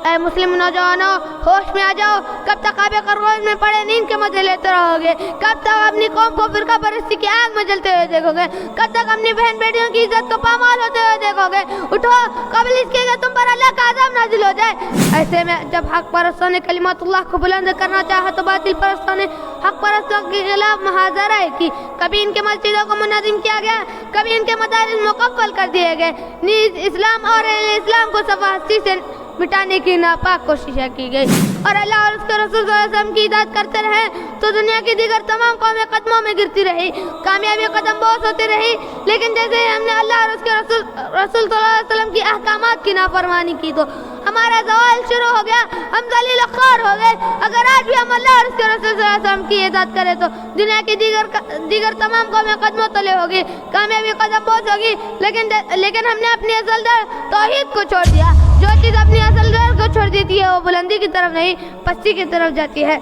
اے مسلم نوجوانوں، ہوش میں آ جاؤ، کب تک آب خرگوش میں پڑے نیند کے مزے لیتے رہو گے؟ کب تک اپنی قوم کو فرقہ پرستی کی آگ میں جلتے ہوئے دیکھو گے؟ کب تک اپنی بہن بیٹیوں کی عزت کو پامال ہوتے ہوئے دیکھو گے؟ اٹھو قبل اس کے کہ تم پر اللہ کا عذاب نازل ہو جائے۔ ایسے میں جب حق پرستوں نے کلمات اللہ کو بلند کرنا چاہا تو باطل پرستوں نے حق پرستوں کے خلاف محاذرہ کی۔ کبھی ان کے مسجدوں کو منہدم کیا گیا، کبھی ان کے مدارس مقفل کر دیے گئے، نیز اسلام اور اہل اسلام کو صفحہ ہستی سے مٹانے کی ناپاک کوششیں کی گئی، اور اللہ اور اس کے رسول صلی اللہ علیہ وسلم کی اطاعت کرتے رہے تو دنیا کی دیگر تمام قومیں قدموں میں گرتی رہی، کامیابی قدم بوس ہوتی رہی۔ لیکن جیسے ہی ہم نے اللہ اور اس کے رسول صلی اللہ علیہ وسلم کی احکامات کی نافرمانی کی تو ہمارا زوال شروع ہو گیا، ہم ذلیل و خوار ہو گئے۔ اگر آج بھی ہم اللہ اور اس کے رسول صلی اللہ علیہ وسلم کی اطاعت کریں تو دنیا کی دیگر تمام قومیں قدموں تلے ہوگی، کامیابی قدم بوس ہوگی۔ لیکن ہم نے اپنی اصل در توحید کو چھوڑ دیا۔ جو چیز اپنی اصل در کو چھوڑ دیتی ہے وہ بلندی کی طرف نہیں، پستی کی طرف جاتی ہے۔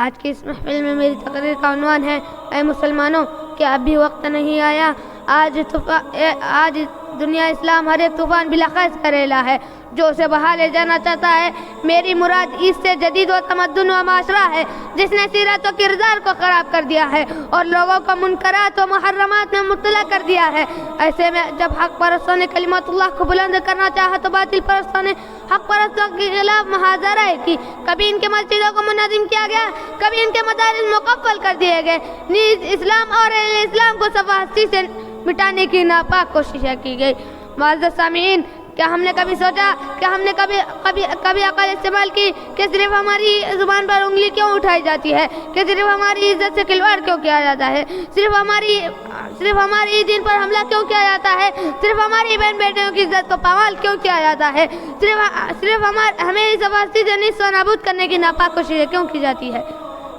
آج کی اس محفل میں میری تقریر کا عنوان ہے، اے مسلمانوں، کیا اب بھی وقت نہیں آیا؟ آج دنیا اسلام ہر ایک طوفان بلاخیز کریلا ہے جو اسے بہا لے جانا چاہتا ہے۔ میری مراد اس سے جدید و تمدن و معاشرہ ہے جس نے سیرت و کردار کو خراب کر دیا ہے اور لوگوں کو منکرات و محرمات میں مبتلا کر دیا ہے۔ ایسے میں جب حق پرستوں نے کلمات اللہ کو بلند کرنا چاہا تو باطل پرستوں نے حق پرستوں کے خلاف محاذرہ کی۔ کبھی ان کے مسجدوں کو منہدم کیا گیا، کبھی ان کے مدارس مقفل کر دیے گئے، نیز اسلام اور اہل اسلام کو صفحہ ہستی سے مٹانے کی ناپاک کوششیں کی گئی۔ معزز سامعین، کیا ہم نے کبھی سوچا، کیا ہم نے کبھی عقل استعمال کی کہ صرف ہماری زبان پر انگلی کیوں اٹھائی جاتی ہے، کہ صرف ہماری عزت سے کھلواڑ کیوں کیا جاتا ہے، صرف ہماری دین پر حملہ کیوں کیا جاتا ہے، صرف ہماری بہن بیٹیوں کی عزت کو پامال کیوں کیا جاتا ہے، صرف ہمیں اس ہستی سے نیست و نابود کرنے کی ناپاک کوششیں کیوں کی جاتی ہے،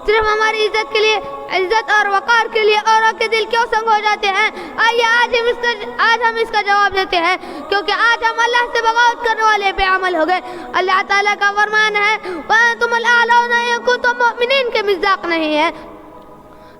صرف ہماری عزت کے لیے، عزت اور وقار کے لیے اوروں کے دل کیوں سنگ ہو جاتے ہیں؟ آئیے آج ہم اس کا جواب دیتے ہیں، کیونکہ آج ہم اللہ سے بغاوت کرنے والے بے عمل ہو گئے۔ اللہ تعالیٰ کا فرمان ہے وَأَنْتُمُ الْأَعْلَوْنَ إِن كُنتُم مُؤْمِنِينَ کے مصداق نہیں ہے۔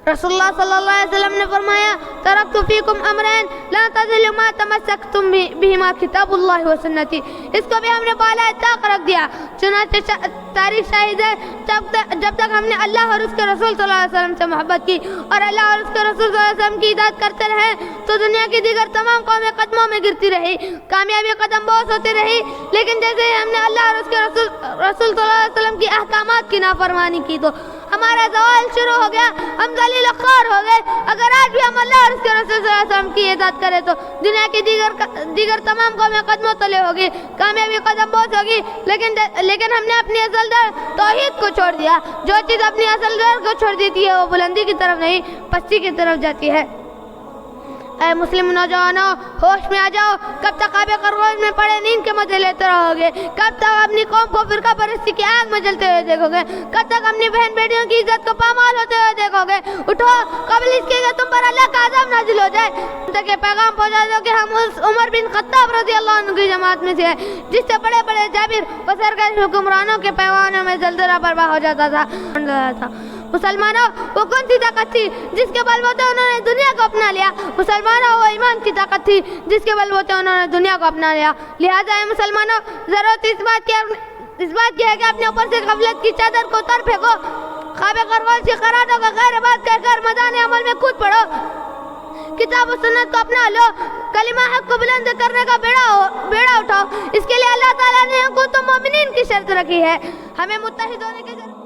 رسول اللہ صلی اللہ علیہ وسلم نے فرمایا ترکت فیکم امرین لا تضلوا ما تمسکتم بہما کتاب اللہ و سنتی۔ اس کو بھی ہم نے بالا طاق رکھ دیا۔ چنانچہ تاریخ شاہد ہے جب تک ہم نے اللہ اور اس کے رسول صلی اللہ علیہ وسلم سے محبت کی اور اللہ اور اس کے رسول صلی اللہ علیہ وسلم کی اطاعت کرتے رہے تو دنیا کی دیگر تمام قومیں قدموں میں گرتی رہی، کامیابی قدم بوس ہوتی رہی۔ لیکن جیسے ہی ہم نے اللہ اور اس کے رسول صلی اللہ علیہ وسلم کی احکامات کی نافرمانی کی تو ہمارا زوال شروع ہو گیا، ہم ذلیل و خوار ہو گئے۔ اگر آج بھی ہم اللہ اور اس کے رسول صلی اللہ علیہ وسلم کی اطاعت کریں تو دنیا کی دیگر تمام قومیں قدموں تلے ہوگی، کامیابی قدم بوس ہوگی۔ لیکن ہم نے اپنی اصل در توحید کو چھوڑ دیا۔ جو چیز اپنی اصل در کو چھوڑ دیتی ہے وہ بلندی کی طرف نہیں، پستی کی طرف جاتی ہے۔ اے مسلم نوجوانوں، ہوش میں آ جاؤ، کب تک آب خرگوش میں پڑے نیند کے مزے لیتے رہو گے؟ کب تک اپنی قوم کو فرقہ پرستی کی آگ میں جلتے ہوئے دیکھو گے؟ کب تک اپنی بہن بیٹیوں کی عزت کو پامال ہوتے ہوئے دیکھو گے؟ اٹھو قبل اس کے کہ تم پر اللہ کا عذاب نازل ہو جائے۔ تک یہ پیغام پہنچا دو کہ ہم اس عمر بن خطاب رضی اللہ عنہ کی جماعت میں سے ہیں جس سے بڑے بڑے جابر و سرکش حکمرانوں کے پیمانوں میں زلزلہ برپا ہو جاتا تھا۔ مسلمانوں، وہ کون سی طاقت تھی جس کے بل بوتے انہوں نے دنیا کو اپنا لیا؟ مسلمانوں، وہ ایمان کی طاقت تھی جس کے بل بوتے انہوں نے دنیا کو اپنا لیا۔ لہٰذا ہے مسلمانوں، ضرورت اس بات کی ہے کہ اپنے اوپر سے غفلت کی چادر کو اتار پھینکو، خواب خرگوش کی خراتوں کا غیر بات کہہ کر میدان عمل میں کود پڑو، کتاب و سنت کو اپنا لو، کلمہ حق کو بلند کرنے کا بیڑا اٹھاؤ۔ اس کے لیے اللہ تعالیٰ نے تم مومنین کی شرط رکھی ہے۔ ہمیں متحد ہونے کی ضرورت